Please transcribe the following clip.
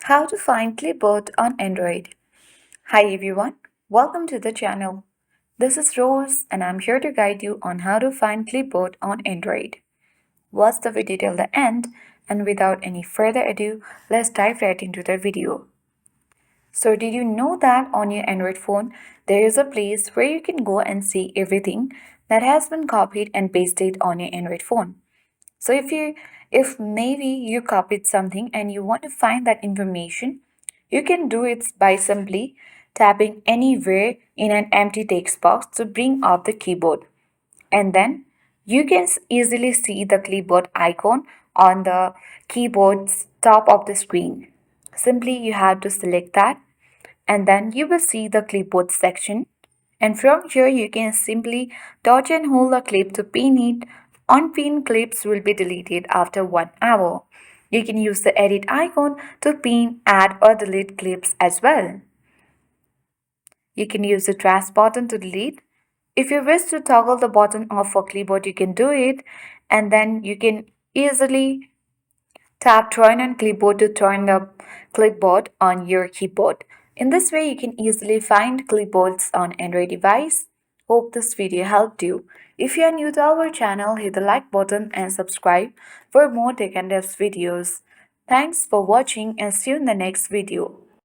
How to find Clipboard on Android. Hi everyone, welcome to the channel. This is Rose and I'm here to guide you on how to find Clipboard on Android. Watch the video till the end, and without any further ado, let's dive right into the video. So did you know that on your Android phone, there is a place where you can go and see everything that has been copied and pasted on your Android phone? So if maybe you copied something and you want to find that information, you can do it by simply tapping anywhere in an empty text box to bring up the keyboard. And then you can easily see the clipboard icon on the keyboard's top of the screen. Simply you have to select that and then you will see the clipboard section, and from here you can simply touch and hold the clip to pin it. Unpinned clips will be deleted after 1 hour. You can use the edit icon to pin, add or delete clips as well. You can use the trash button to delete. If you wish to toggle the button off for clipboard, you can do it, and then you can easily tap Turn on Clipboard to turn the clipboard on your keyboard. In this way, you can easily find clipboards on Android device. Hope this video helped you. If you are new to our channel, hit the like button and subscribe for more tech and tips videos. Thanks for watching and see you in the next video.